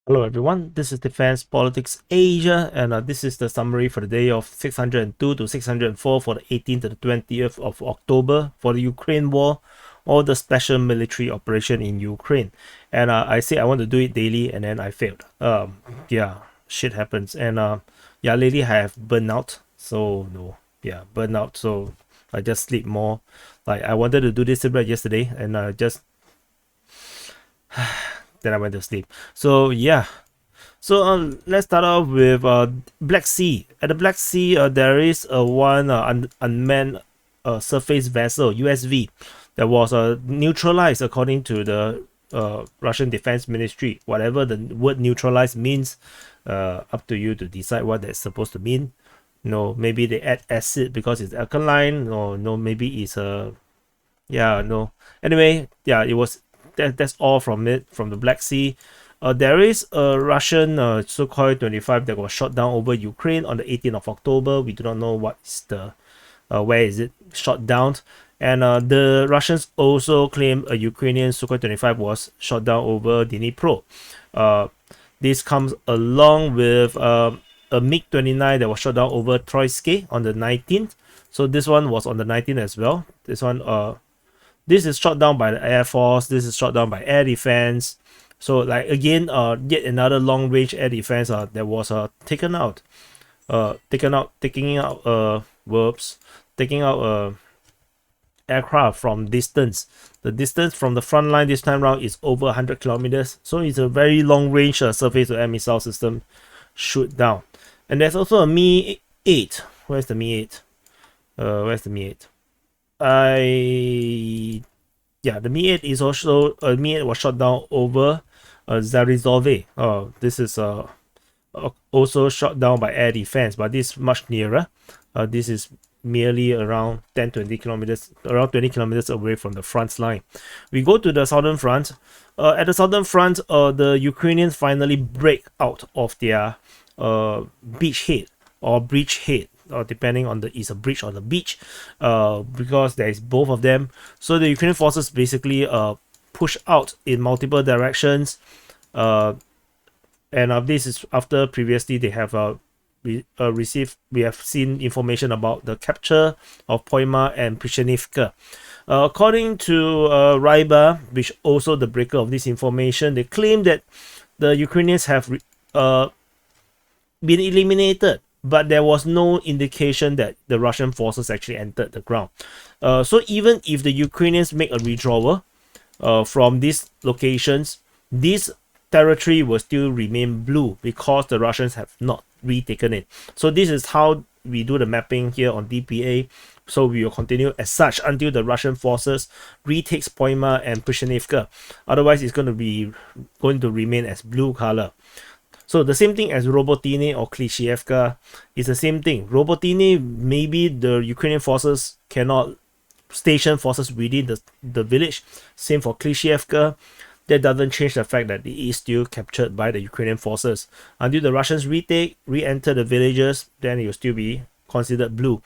Hello everyone, this is Defense Politics Asia, and this is the summary for the day of 602 to 604 for the 18th to the 20th of October for the Ukraine war or the special military operation in Ukraine. And I say I want to do it daily, and then I failed. Yeah, shit happens, and yeah, lately I have burnout, so no, yeah, burnout, so I just sleep more. Like I wanted to do this yesterday, and just then I went to sleep. So yeah. So let's start off with Black Sea. At the Black Sea, there is one unmanned surface vessel (USV) that was neutralized according to the Russian Defense Ministry. Whatever the word neutralized means, up to you to decide what that's supposed to mean. No, maybe they add acid because it's alkaline, or no, maybe it's yeah, no. Anyway, yeah, it was that's all from it, from the Black Sea. There is a Russian Sukhoi 25 that was shot down over Ukraine on the 18th of October. We do not know what is the where is it shot down, and the Russians also claim a Ukrainian Sukhoi 25 was shot down over Dnipro. This comes along with a MiG-29 that was shot down over Troitsky on the 19th. So this one was on the 19th as well. This is shot down by the Air Force. This is shot down by Air Defense. So like again, yet another long range air defense that was taking out aircraft from distance. The distance from the front line this time round is over 100 kilometers. So it's a very long range surface to air missile system shoot down. And there's also a Mi 8. Where's the Mi 8? Where's the Mi 8? The Mi 8 is also Mi 8 was shot down over Zaporizhzhia. This is also shot down by air defense, but this is much nearer. This is merely around 20 kilometers away from the front line. We go to the southern front. At the southern front, the Ukrainians finally break out of their beachhead or bridgehead, or depending on it's a bridge or the beach, because there is both of them. So the Ukrainian forces basically push out in multiple directions, and this is after previously they have we have seen information about the capture of Poima and Prishenivka. According to Ryba, which also the breaker of this information, they claim that the Ukrainians have been eliminated, but there was no indication that the Russian forces actually entered the ground. So even if the Ukrainians make a withdrawal from these locations, this territory will still remain blue because the Russians have not retaken it. So this is how we do the mapping here on DPA. So we will continue as such until the Russian forces retakes Poima and Prishenivka. Otherwise, it's going to remain as blue color. So the same thing as Robotine or Klishchievka is the same thing. Robotine, maybe the Ukrainian forces cannot station forces within the village. Same for Klishchievka. That doesn't change the fact that it is still captured by the Ukrainian forces. Until the Russians re-enter the villages, then it will still be considered blue.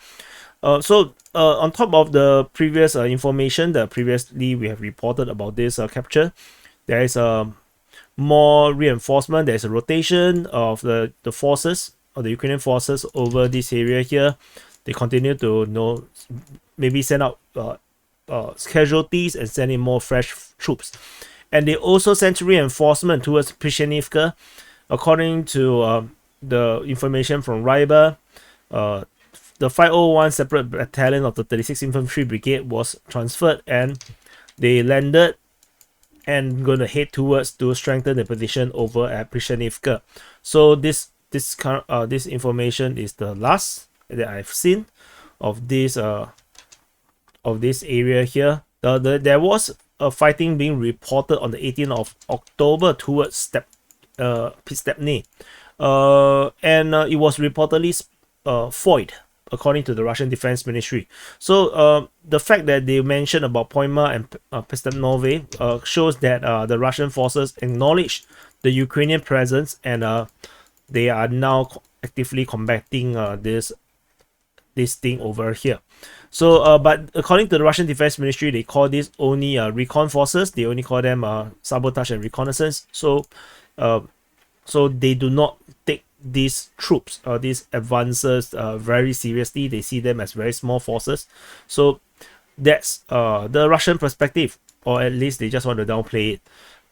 So on top of the previous information that previously we have reported about this capture, there is more reinforcement. There's a rotation of the forces, of the Ukrainian forces over this area here. They continue to maybe send out casualties and send in more fresh troops. And they also sent reinforcement towards Prishenivka. According to the information from Ryba, the 501 separate battalion of the 36th Infantry Brigade was transferred, and they landed and going to head towards to strengthen the position over at Prishenivka. So this information is the last that I've seen of this area here. There was a fighting being reported on the 18th of October towards Stepny, and it was reportedly foiled, according to the Russian Defense Ministry. So the fact that they mentioned about Poima and Pestepnove shows that the Russian forces acknowledge the Ukrainian presence, and they are now actively combating this thing over here. So but according to the Russian Defense Ministry, they call this only recon forces. They only call them sabotage and reconnaissance. So So they do not take these troops or these advances very seriously. They see them as very small forces. So that's the Russian perspective, or at least they just want to downplay it.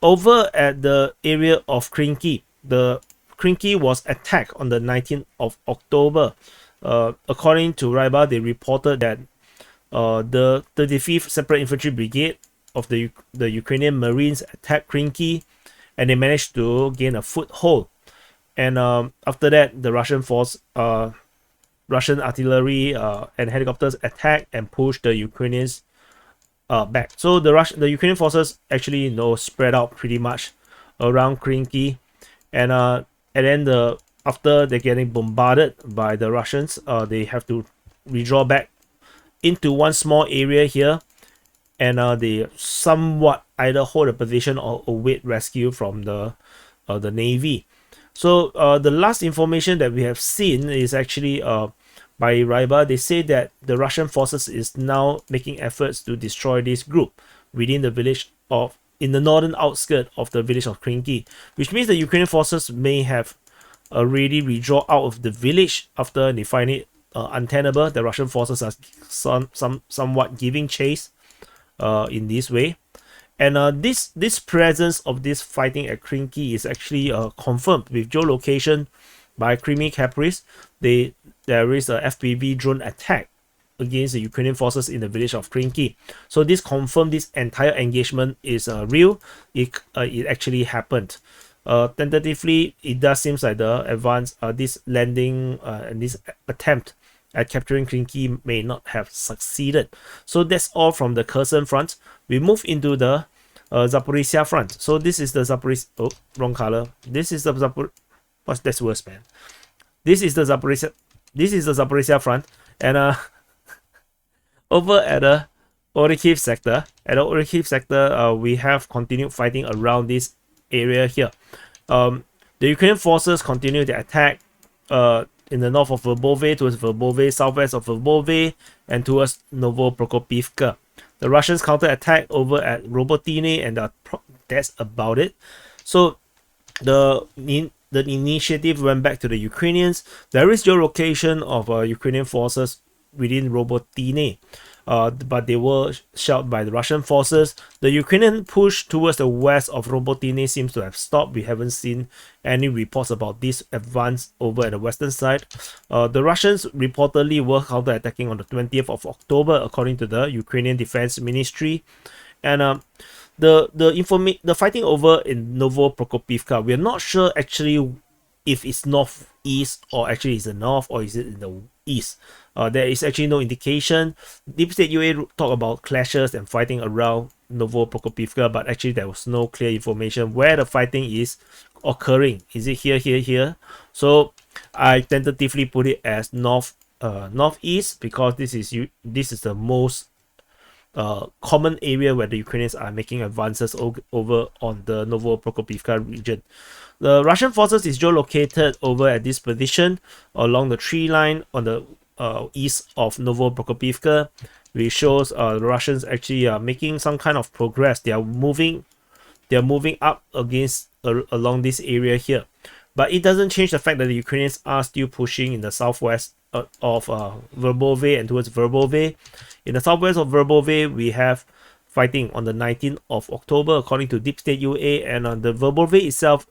Over at the area of Krinky, the Krinky was attacked on the 19th of October. According to Ryba, they reported that the 35th Separate Infantry Brigade of the Ukrainian Marines attacked Krinky, and they managed to gain a foothold. And after that, the Russian artillery and helicopters attacked and pushed the Ukrainians back. So the Ukrainian forces actually spread out pretty much around Krinky, and then after they're getting bombarded by the Russians, they have to withdraw back into one small area here, and they somewhat either hold a position or await rescue from the Navy. So the last information that we have seen is actually by Ryba. They say that the Russian forces is now making efforts to destroy this group within the village in the northern outskirts of the village of Krinky, which means the Ukrainian forces may have already withdrawn out of the village after they find it untenable. The Russian forces are somewhat giving chase in this way. And this presence of this fighting at Krinky is actually confirmed with geolocation by Creamy Caprice. There is a FPV drone attack against the Ukrainian forces in the village of Krinky. So this confirmed this entire engagement is real. It actually happened. Tentatively, it does seem like the advance, this landing and this attempt at capturing Krinky may not have succeeded. So that's all from the Kherson Front. We move into the Zaporizhzhia Front. So this is the Zaporizhzhia. Oh, wrong color. This is the What's that's worse, man? This is the Zaporizhzhia Front, and over at the Orikhiv sector. At the Orikhiv sector, we have continued fighting around this area here. The Ukrainian forces continue to attack in the north of Verbove, towards Verbove, southwest of Verbove, and towards Novoprokopivka. The Russians counter-attack over at Robotine, and that's about it. So the initiative went back to the Ukrainians. There is geolocation of Ukrainian forces within Robotine, but they were shelled by the Russian forces. The Ukrainian push towards the west of Robotine seems to have stopped. We haven't seen any reports about this advance over at the western side. The Russians reportedly were counter-attacking on the 20th of October, according to the Ukrainian Defense Ministry. And the fighting over in Novoprokopivka, we're not sure actually if it's northeast or actually is the north, or is it in the east. There is actually no indication. Deep State UA talk about clashes and fighting around Novoprokopivka, but actually there was no clear information where the fighting is occurring. Is it here? So I tentatively put it as northeast, because this is the most common area where the Ukrainians are making advances over on the Novoprokopivka region. The Russian forces is geolocated over at this position along the tree line on the east of Novoprokopivka, which shows the Russians actually are making some kind of progress. They are moving up along this area here, but it doesn't change the fact that the Ukrainians are still pushing in the southwest of Verbove and towards Verbove. In the southwest of Verbove, we have fighting on the 19th of October, according to Deep State UA, and on the Verbove itself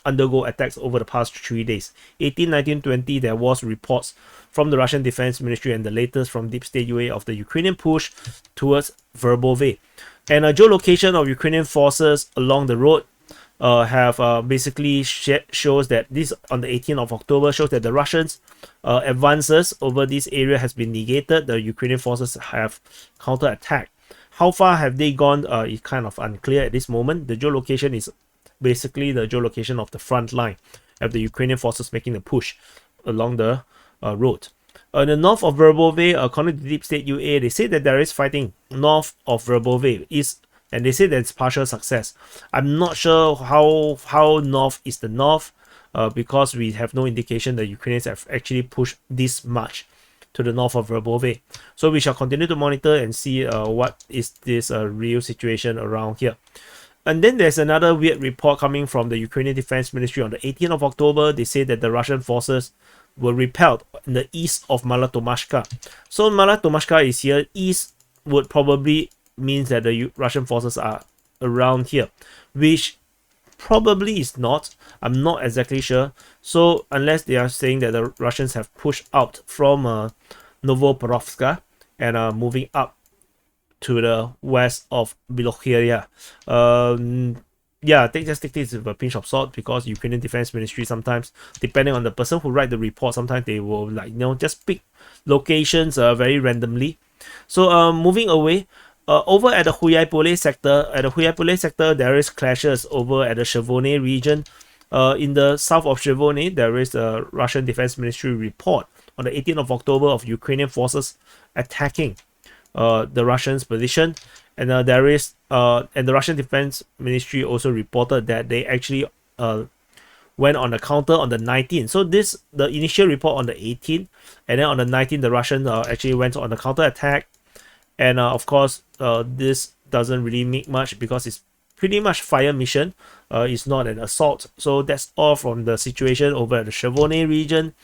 undergo attacks over the past 3 days. 18, 19, 20, there was reports from the Russian Defense Ministry, and the latest from Deep State UA of the Ukrainian push towards Verbove. And a geolocation of Ukrainian forces along the road have basically shows that this on the 18th of October shows that the Russians advances over this area has been negated. The Ukrainian forces have counterattacked. How far have they gone is kind of unclear at this moment. The geolocation is basically the geolocation of the front line of the Ukrainian forces making the push along the road. In the north of Verbove, according to Deep State UA, they say that there is fighting north of Verbove, and they say that it's partial success. I'm not sure how north is the north, because we have no indication that Ukrainians have actually pushed this much to the north of Verbove. So we shall continue to monitor and see what is this real situation around here. And then there's another weird report coming from the Ukrainian Defense Ministry on the 18th of October. They say that the Russian forces were repelled in the east of Malatomashka. So Malatomashka is here. East would probably means that the Russian forces are around here, which probably is not. I'm not exactly sure. So unless they are saying that the Russians have pushed out from Novosilka and are moving up to the west of Velyka. Yeah, just take this with a pinch of salt, because Ukrainian Defense Ministry sometimes, depending on the person who write the report, sometimes they will just pick locations very randomly. So moving away, over at the Hulyaipole sector, there is clashes over at the Chervony region. In the south of Chervony, there is a Russian Defense Ministry report on the 18th of October of Ukrainian forces attacking the Russians' position, and and the Russian Defense Ministry also reported that they actually went on the counter on the 19th. So the initial report on the 18th, and then on the 19th the Russians actually went on the counter attack, and of course this doesn't really make much because it's pretty much fire mission. It's not an assault. So that's all from the situation over at the Chervony region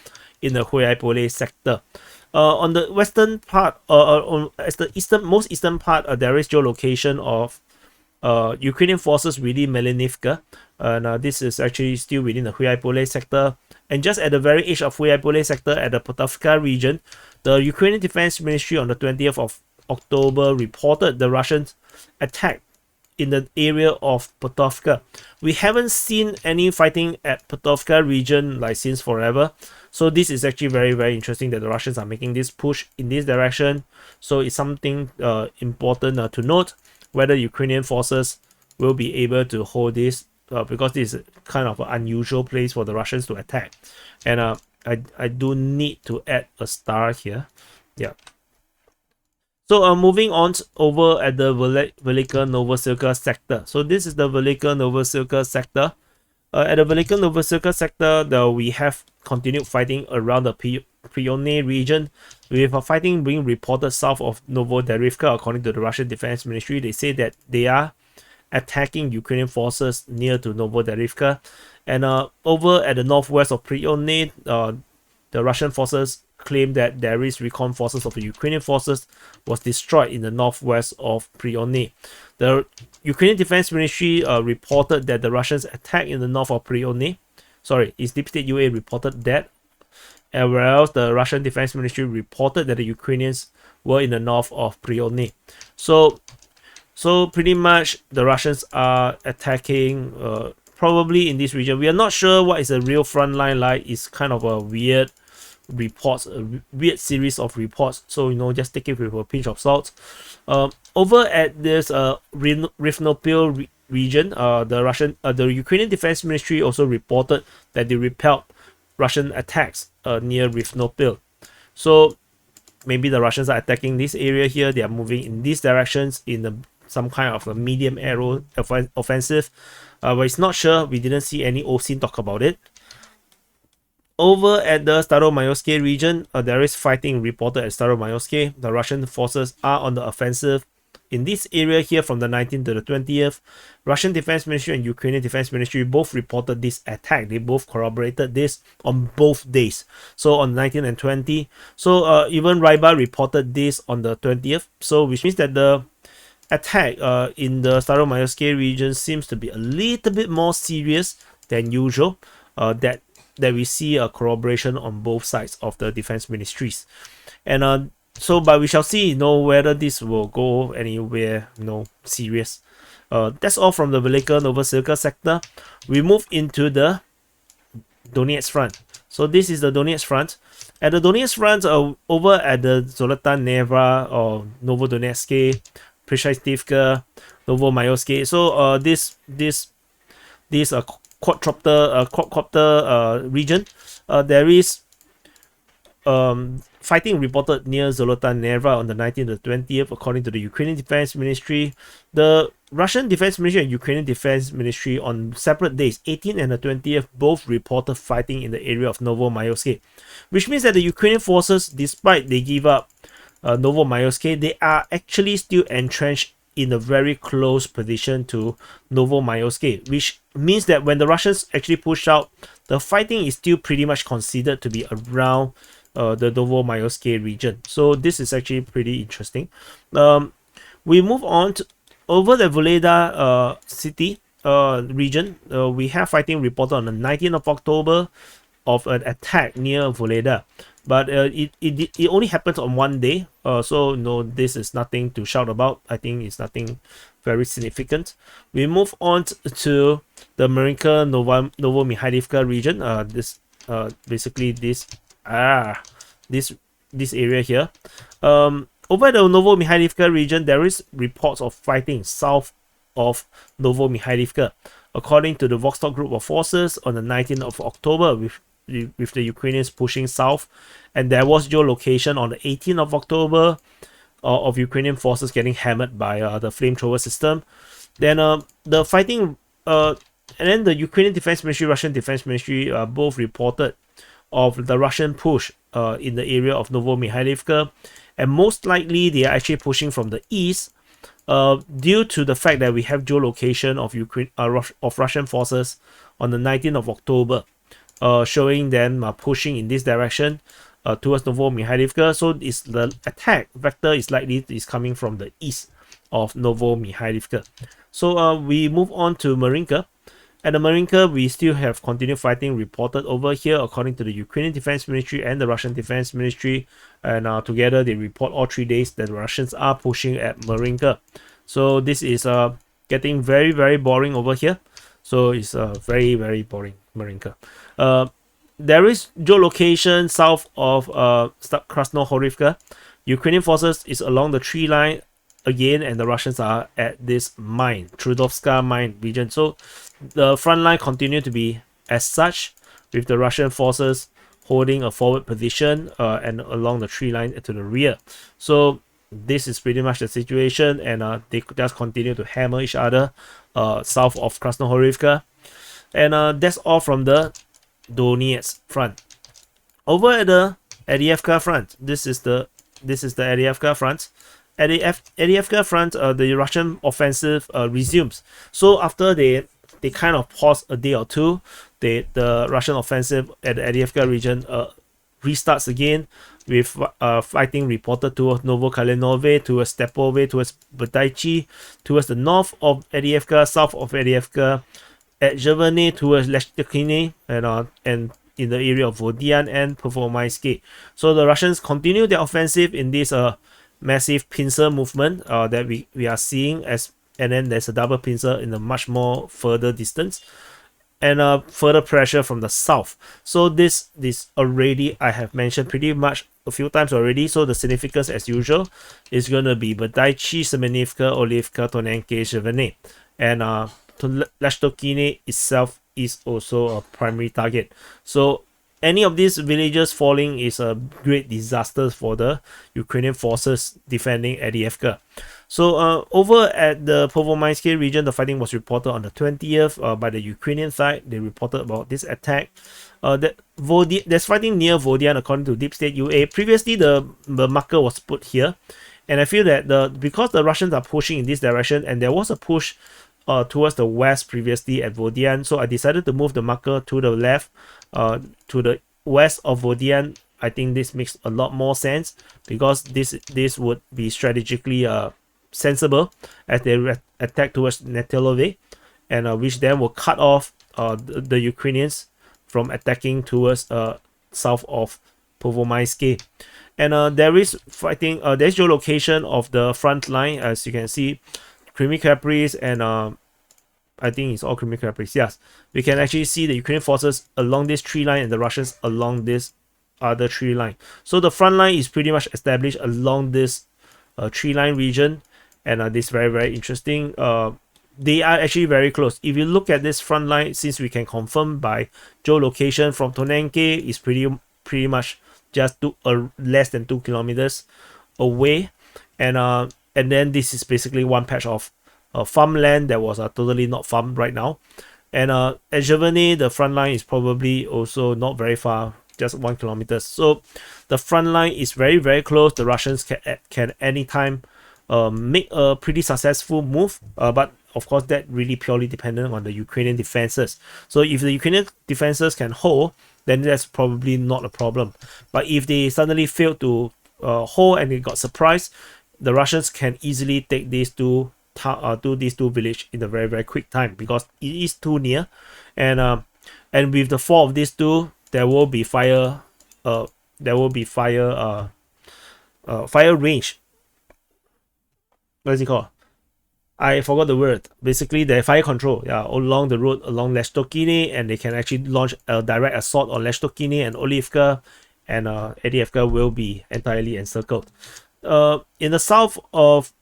in the Hulyaipole sector. On the western part, as the most eastern part, there is geolocation of Ukrainian forces within Melanivka, and this is actually still within the Hulyaipole sector. And just at the very edge of Hulyaipole sector, at the Potovka region, the Ukrainian Defense Ministry on the 20th of October reported the Russians attack in the area of Potovka. We haven't seen any fighting at Potovka region since forever. So this is actually very, very interesting that the Russians are making this push in this direction. So it's something important to note, whether Ukrainian forces will be able to hold this, because this is kind of an unusual place for the Russians to attack. And I do need to add a star here. Yeah. So moving on over at the Velyka Novosilka sector. So this is the Velyka Novosilka sector. At the Velyka Novosilka sector, we have continued fighting around the Priony region, with fighting being reported south of Novosilka. According to the Russian Defense Ministry, they say that they are attacking Ukrainian forces near to Novosilka. And over at the northwest of Priony, the Russian forces claim that there is recon forces of the Ukrainian forces was destroyed in the northwest of Priony. The Ukrainian Defense Ministry reported that the Russians attacked in the north of Priony. Sorry, it's Deep State UA reported that, and whereas the Russian Defense Ministry reported that the Ukrainians were in the north of Priony. So pretty much the Russians are attacking probably in this region. We are not sure what is the real front line like. It's kind of a weird reports, a weird series of reports, so just take it with a pinch of salt. Over at this Rivnopil region, the Ukrainian Defense Ministry also reported that they repelled Russian attacks near Rivnopil. So maybe the Russians are attacking this area here. They are moving in these directions in some kind of a medium air offensive, but it's not sure. We didn't see any OSINT talk about it. Over at the Staromayorsky region, there is fighting reported at Staromayorsky. The Russian forces are on the offensive in this area here from the 19th to the 20th. Russian Defense Ministry and Ukrainian Defense Ministry both reported this attack. They both corroborated this on both days. So on 19 and 20. So even Ryba reported this on the 20th. So which means that the attack in the Staromayorsky region seems to be a little bit more serious than usual. That we see a corroboration on both sides of the defense ministries. And but we shall see whether this will go anywhere serious. That's all from the Velyka Novosilka sector. We move into the Donetsk Front. So this is the Donetsk Front. At the Donetsk Front, over at the Zolota Neva or Novodonetsky, Prishestivka, Novomayorsky. So this quadcopter region, there is fighting reported near Zolota Neva on the 19th to 20th, according to the Ukrainian Defense Ministry. The Russian Defense Ministry and Ukrainian Defense Ministry on separate days, 18th and the 20th, both reported fighting in the area of Novomayorsky, which means that the Ukrainian forces, despite they give up Novomayorsky, they are actually still entrenched in a very close position to Novomayoske, which means that when the Russians actually push out, the fighting is still pretty much considered to be around the Novomayoske region. So this is actually pretty interesting. We move on to over the Voleda city region. We have fighting reported on the 19th of October of an attack near Voleda, but it only happens on one day, so no, this is nothing to shout about. I think it's nothing very significant. We move on to the Marinka Novomihailivka region. This basically this area here. Over the Novomihailivka region, there is reports of fighting south of Novomihailivka. According to the Vostok group of forces, on the 19th of October, with the Ukrainians pushing south, and there was geolocation on the 18th of October of Ukrainian forces getting hammered by the flamethrower system. Then the fighting, and then the Ukrainian Defense Ministry, Russian Defense Ministry both reported of the Russian push in the area of Novomihailivka, and most likely they are actually pushing from the east due to the fact that we have geolocation of Russian forces on the 19th of October, showing them pushing in this direction towards Novomihailivka. So the attack vector is likely coming from the east of Novomihailivka. So we move on to Marinka. At the Marinka, we still have continued fighting reported over here, according to the Ukrainian Defense Ministry and the Russian Defense Ministry, and together they report all 3 days that the Russians are pushing at Marinka. So this is getting very, very boring over here. So it's very, very boring, Marinka. There is geolocation south of Krasnohorivka. Ukrainian forces is along the tree line again, and the Russians are at this mine, Trudovska mine region. So the front line continue to be as such, with the Russian forces holding a forward position and along the tree line to the rear. So this is pretty much the situation, and they just continue to hammer each other south of Krasnohorivka. And that's all from the Donetsk Front. Over at the Avdiivka Front, this is the Avdiivka Front. At the Avdiivka Front, the Russian offensive resumes. So after they kind of pause a day or two, the Russian offensive at the Avdiivka region restarts again, with fighting reported towards Novokalinove, towards Stepove, towards Badaichi, towards the north of Avdiivka, south of Avdiivka, at Zhevene, towards Leshtokine, and in the area of Vodian and Pervomaiske. So the Russians continue their offensive in this massive pincer movement that we are seeing, and then there's a double pincer in a much more further distance, and further pressure from the south. So this already I have mentioned pretty much a few times already. So the significance, as usual, is going to be Badaichi, Semenivka, Olivka, Tonenke, Zhevene, and Leshtokine itself is also a primary target. So any of these villages falling is a great disaster for the Ukrainian forces defending Avdiivka. So over at the Pervomaiske region, the fighting was reported on the 20th by the Ukrainian side. They reported about this attack. There's fighting near Vodian, according to Deep State UA. Previously, the marker was put here, and I feel that because the Russians are pushing in this direction, and there was a push towards the west previously at Vodian, so I decided to move the marker to the left, to the west of Vodian. I think this makes a lot more sense, because this would be strategically sensible as they attack towards Netelove, and which then will cut off the Ukrainians from attacking towards south of Pervomaiske. And there is fighting, there's geolocation of the front line, as you can see, Kreminna Front, and I think it's all Kreminna Front. Yes, we can actually see the Ukrainian forces along this tree line and the Russians along this other tree line. So the front line is pretty much established along this tree line region, and this is very, very interesting. They are actually very close. If you look at this front line, since we can confirm by geolocation from Tonenke, is pretty much just less than 2 kilometers away, and then this is basically one patch of farmland that was totally not farmed right now. And at Zhevene, the front line is probably also not very far, just 1 kilometer. So the front line is very, very close. The Russians can anytime make a pretty successful move, but of course that really purely dependent on the Ukrainian defenses. So if the Ukrainian defenses can hold, then that's probably not a problem. But if they suddenly fail to hold and they got surprised, the Russians can easily take these two villages in a very quick time, because it is too near, and with the fall of these two, there will be fire fire range. What is it called? I forgot the word. Basically, the fire control, along the road along Leshtokini, and they can actually launch a direct assault on Leshtokini and Orikhiv, and Avdiivka will be entirely encircled. In the south of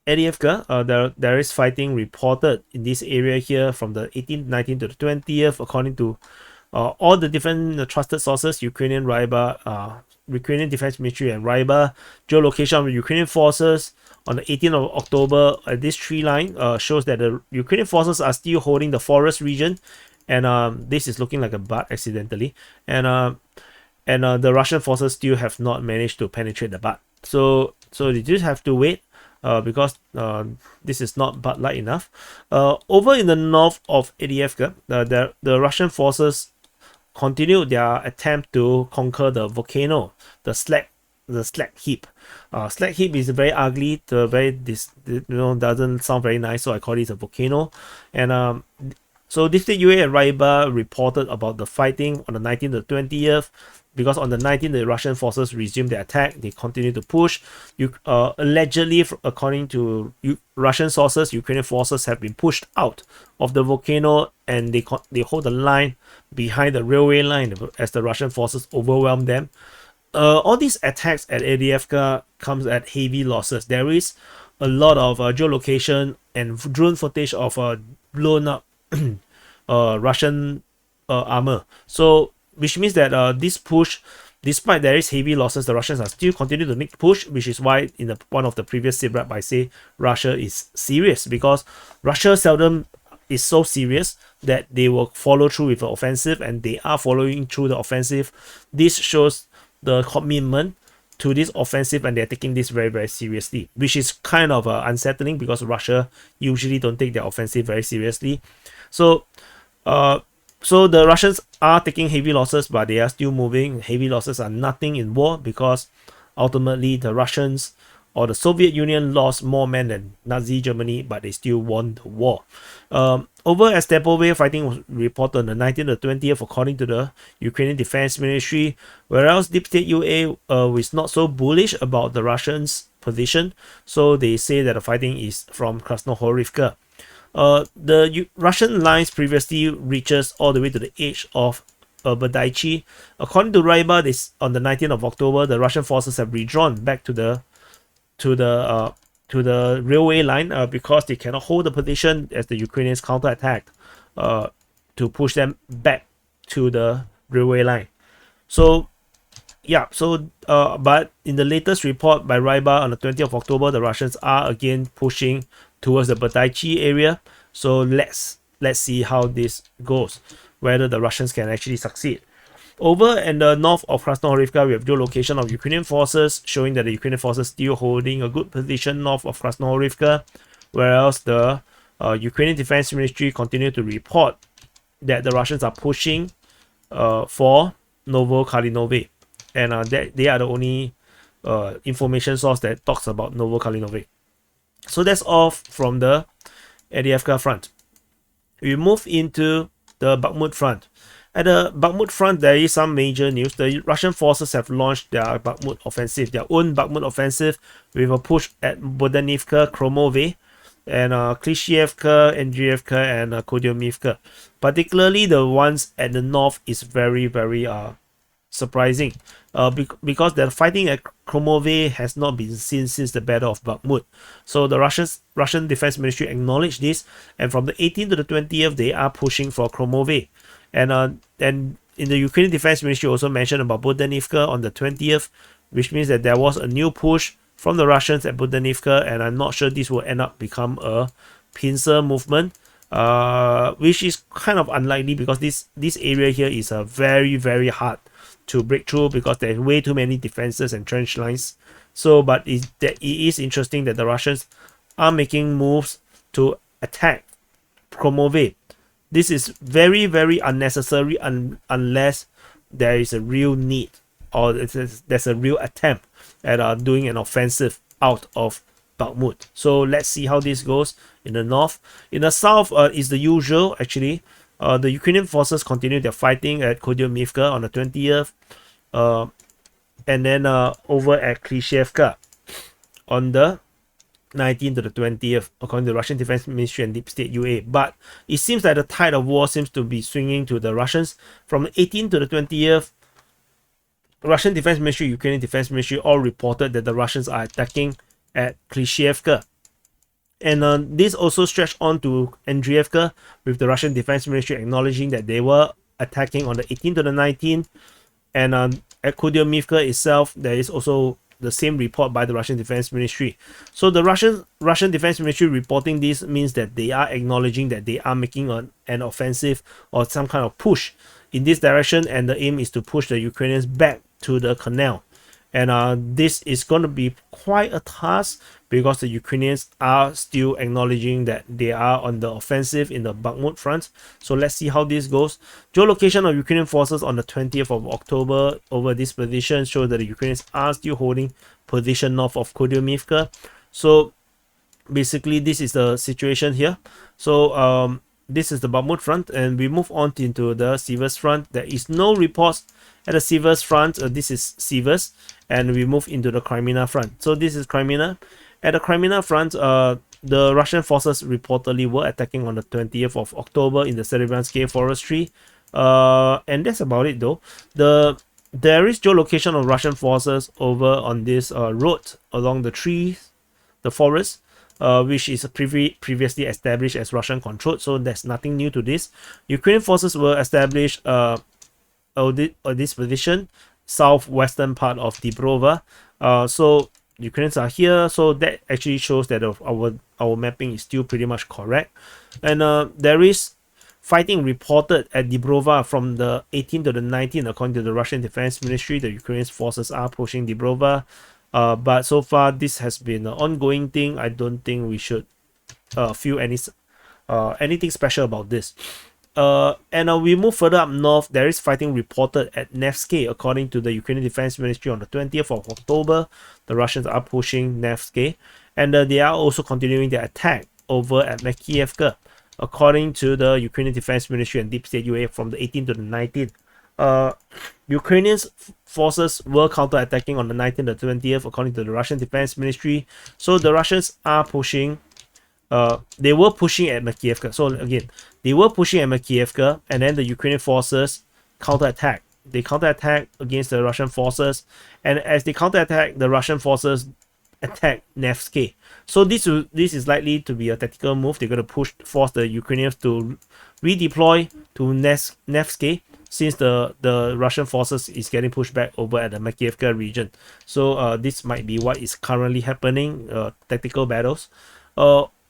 Avdiivka, there is fighting reported in this area here from the 18th, 19th to the 20th, according to all the different trusted sources, Ukrainian Ryba, Ukrainian Defense Ministry and Ryba. Geolocation of the Ukrainian forces on the 18th of October, this tree line shows that the Ukrainian forces are still holding the forest region, and this is looking like a butt accidentally, and the Russian forces still have not managed to penetrate the butt. So they just have to wait, because this is not butt-like enough. Over in the north of Avdiivka, the Russian forces continued their attempt to conquer the volcano, the slag heap. Slag heap is very ugly, doesn't sound very nice, so I call it a volcano. And so DPA UA and Ryba reported about the fighting on the 19th to 20th, because on the 19th the Russian forces resumed their attack. They continued to push. Allegedly, according to Russian sources, Ukrainian forces have been pushed out of the volcano, and they hold the line behind the railway line as the Russian forces overwhelm them. All these attacks at Avdiivka comes at heavy losses. There is a lot of geolocation and drone footage of blown up Russian armor. So, which means that this push, despite there is heavy losses, the Russians are still continuing to make push, which is why in one of the previous SITREP I say Russia is serious, because Russia seldom is so serious that they will follow through with the offensive, and they are following through the offensive. This shows the commitment to this offensive, and they're taking this very seriously, which is kind of unsettling, because Russia usually don't take their offensive very seriously. So the Russians are taking heavy losses, but they are still moving. Heavy losses are nothing in war, because ultimately the Russians or the Soviet Union lost more men than Nazi Germany, but they still won the war. Over at Stepove, fighting was reported on the 19th to 20th, according to the Ukrainian Defense Ministry, whereas Deep State UA is not so bullish about the Russians' position, so they say that the fighting is from Krasnohorivka. The Russian lines previously reaches all the way to the edge of Berdaichi. According to Ryba, on the 19th of October, the Russian forces have withdrawn back to the railway line, because they cannot hold the position as the Ukrainians counterattacked to push them back to the railway line. So but in the latest report by Ryba on the 20th of October, the Russians are again pushing towards the Berdaichi area. So let's see how this goes, whether the Russians can actually succeed. Over in the north of Krasnohorivka, we have geolocation of Ukrainian forces, showing that the Ukrainian forces still holding a good position north of Krasnohorivka, whereas the Ukrainian Defense Ministry continue to report that the Russians are pushing for Novosilka, and they are the only information source that talks about Novosilka. So that's all from the Avdiivka front. We move into the Bakhmut front. At the Bakhmut front, there is some major news. The Russian forces have launched their Bakhmut offensive, their own Bakhmut offensive, with a push at Bohdanivka, Kromove, and Klishchiivka, Andriivka, and Kodyomivka. Particularly the ones at the north is very surprising, because the fighting at Kromove has not been seen since the Battle of Bakhmut. So the Russian Defense Ministry acknowledged this, and from the 18th to the 20th, they are pushing for Kromove. And in the Ukrainian Defense Ministry also mentioned about Bohdanivka on the 20th, which means that there was a new push from the Russians at Bohdanivka, and I'm not sure this will end up become a pincer movement, which is kind of unlikely, because this area here is very hard to break through, because there's way too many defenses and trench lines So, but it is interesting that the Russians are making moves to attack Kromove. This is very, very unnecessary unless there is a real need or there's a real attempt at doing an offensive out of Bakhmut. So let's see how this goes in the north. In the south is the usual actually. The Ukrainian forces continue their fighting at Kupyansk on the 20th. And then over at Klishevka on the 19th to the 20th, according to the Russian Defense Ministry and Deep State UA. But it seems that the tide of war seems to be swinging to the Russians. From the 18th to the 20th, Russian Defense Ministry, Ukrainian Defense Ministry all reported that the Russians are attacking at Klishevka. And this also stretched on to Andriivka, with the Russian Defense Ministry acknowledging that they were attacking on the 18th to the 19th. And at Kupyansk itself, there is also the same report by the Russian Defense Ministry. So the Russian Defense Ministry reporting this means that they are acknowledging that they are making an offensive or some kind of push in this direction, and the aim is to push the Ukrainians back to the canal. And this is going to be quite a task because the Ukrainians are still acknowledging that they are on the offensive in the Bakhmut Front. So let's see how this goes. Geolocation of Ukrainian forces on the 20th of October over this position shows that the Ukrainians are still holding position north of Kupyansk. So basically this is the situation here. So this is the Bakhmut Front, and we move on into the Svatova Front. There is no reports at the Svatova Front. This is Svatova, and we move into the Kreminna Front. So this is Kreminna. At the Kreminna Front, the Russian forces reportedly were attacking on the 20th of October in the Serebranske forestry. And that's about it though. There is geolocation of Russian forces over on this road along the trees, the forest, which is previously established as Russian controlled. So there's nothing new to this. Ukrainian forces were established this position, southwestern part of Dniprova. So Ukrainians are here, so that actually shows that our mapping is still pretty much correct. And there is fighting reported at Dniprova from the 18th to the 19th, according to the Russian Defense Ministry. The Ukrainian forces are pushing Dniprova, but so far this has been an ongoing thing. I don't think we should feel anything special about this. And we move further up north. There is fighting reported at Nevsky, according to the Ukrainian Defense Ministry. On the 20th of October, the Russians are pushing Nevsky, and they are also continuing their attack over at Makiivka, according to the Ukrainian Defense Ministry and Deep State UA. From the 18th to the 19th, Ukrainian forces were counter-attacking on the 19th to 20th, according to the Russian Defense Ministry. So the Russians are pushing. They were pushing at Makiivka. So again, they were pushing at Makiivka, and then the Ukrainian forces counterattack. They counterattack against the Russian forces, and as they counterattack, the Russian forces attack Nevsky. So this is likely to be a tactical move. They're going to force the Ukrainians to redeploy to Nevsky, since the Russian forces is getting pushed back over at the Makiivka region. So this might be what is currently happening, tactical battles.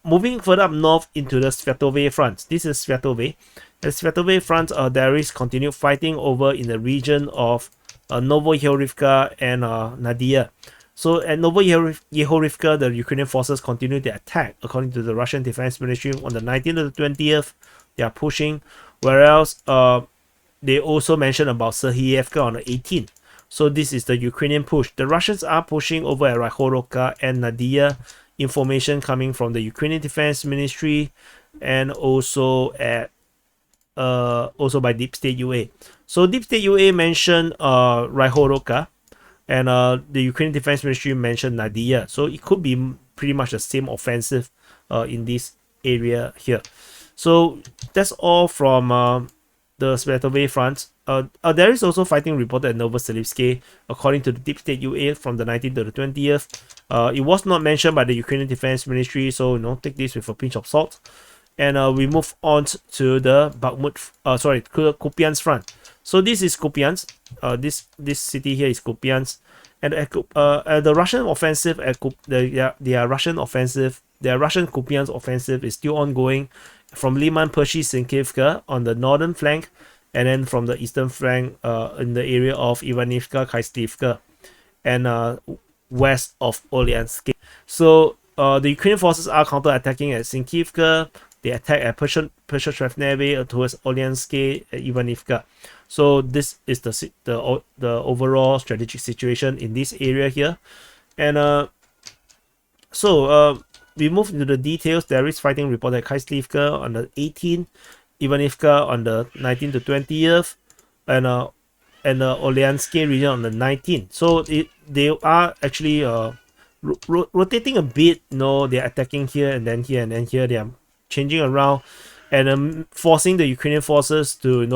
Moving further up north into the Svatova Front. This is Svatova. At Svatova Front, there is continued fighting over in the region of Novosilka and Nadia. So at Novosilka, the Ukrainian forces continue their attack. According to the Russian Defense Ministry, on the 19th to the 20th, they are pushing. Whereas they also mentioned about Serhievka on the 18th. So this is the Ukrainian push. The Russians are pushing over at Ryhorovka and Nadia. Information coming from the Ukrainian Defense Ministry, and also at also by Deep State UA. So Deep State UA mentioned Ryhorovka, and the Ukrainian Defense Ministry mentioned Nadia. So it could be pretty much the same offensive in this area here. So that's all from the Svatova Front. There is also fighting reported at Novosilka, according to the Deep State UA, from the 19th to the 20th. It was not mentioned by the Ukrainian Defense Ministry, so take this with a pinch of salt. And we move on to the Kupyansk Front. So this is Kupyansk. This city here is Kupyansk, and the Russian offensive at their Russian Kupyansk offensive is still ongoing from Liman Pershi-Sinkivka on the northern flank, and then from the eastern flank in the area of Ivanivka Khaistivka. And west of Orikhiv. So the Ukrainian forces are counter-attacking at Sinkivka. They attack at Pershotravneve towards Orikhiv, Ivanivka. So this is the overall strategic situation in this area here. And we move into the details. There is fighting reported at Khyslivka on the 18th, Ivanivka on the 19th to 20th, and the Orlyansk region on the 19th. So they are actually rotating a bit. They're attacking here and then here and then here. They are changing around and forcing the Ukrainian forces to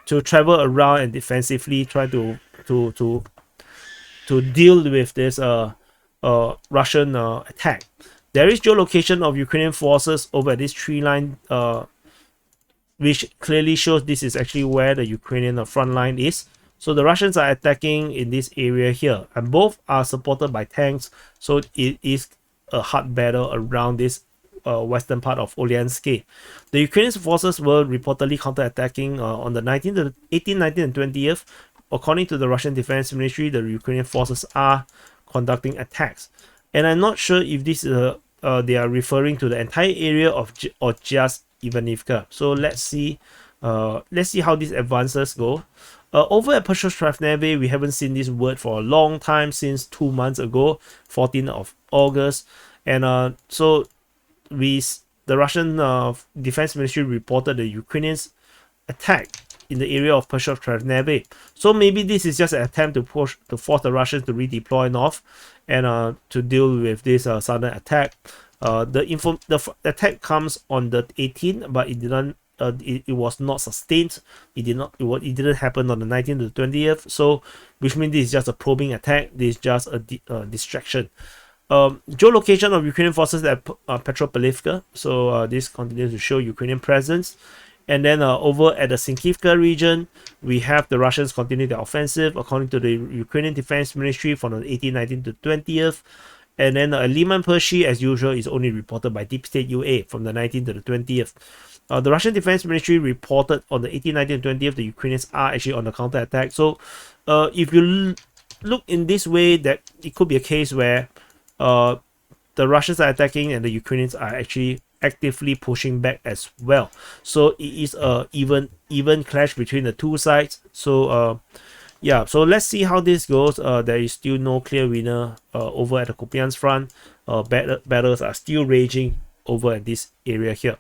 to travel around and defensively try to deal with this Russian attack. There is geolocation of Ukrainian forces over this tree line, which clearly shows this is actually where the Ukrainian front line is. So the Russians are attacking in this area here, and both are supported by tanks. So it is a hard battle around this western part of Orlyansk. The Ukrainian forces were reportedly counterattacking on the 18th, 19th, and 20th. According to the Russian Defense Ministry, the Ukrainian forces are conducting attacks, and I'm not sure if this is they are referring to the entire area or just Ivanivka. So let's see how these advances go. Over at Pershotravneve, we haven't seen this word for a long time, since 2 months ago, 14th of August, and so the Russian Defense Ministry reported the Ukrainians attack in the area of Pershotravneve. So maybe this is just an attempt to force the Russians to redeploy north and to deal with this sudden attack. The attack comes on the 18th, but it didn't. It was not sustained. It didn't happen on the 19th to the 20th. So, which means this is just a probing attack. This is just a distraction. Geolocation of Ukrainian forces at Petropavlivka. So this continues to show Ukrainian presence. And then over at the Sinkivka region, we have the Russians continue their offensive according to the Ukrainian Defense Ministry from the 18th, 19th to 20th. And then Liman Pershi, as usual, is only reported by Deep State UA from the 19th to the 20th. The Russian Defense Ministry reported on the 18th, 19th, and 20th the Ukrainians are actually on the counter-attack. So if you look in this way, that it could be a case where the Russians are attacking and the Ukrainians are actually actively pushing back as well. So it is a even clash between the two sides. So yeah, so let's see how this goes. There is still no clear winner over at the Kupyansk Front. Battles are still raging over at this area here.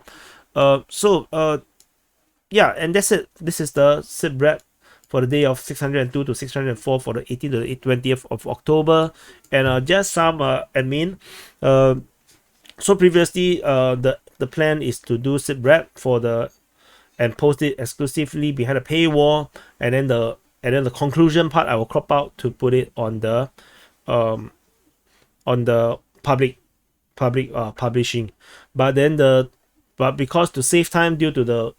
Yeah, and that's it. This is the SITREP for the day of 602 to 604 for the 18th to the 20th of October. And just some admin. So previously, the plan is to do SITREP and post it exclusively behind a paywall, and then the conclusion part I will crop out to put it on the public publishing. But because to save time due to the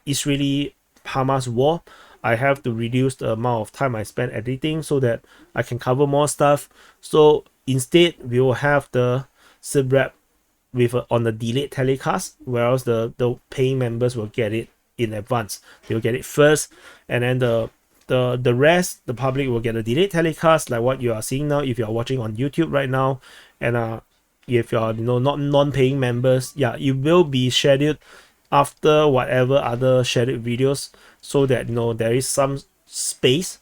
Israeli Hamas war, I have to reduce the amount of time I spend editing so that I can cover more stuff. So instead, we will have the SITREP on the delayed telecast, whereas the paying members will get it in advance. They will get it first, and then the rest, the public, will get a delayed telecast like what you are seeing now if you are watching on YouTube right now. And if you are not non-paying members, yeah, it will be scheduled after whatever other scheduled videos, so that there is some space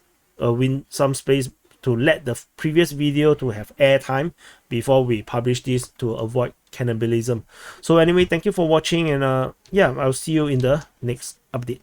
to let the previous video to have airtime before we publish this, to avoid cannibalism. So anyway, thank you for watching, and yeah, I'll see you in the next update.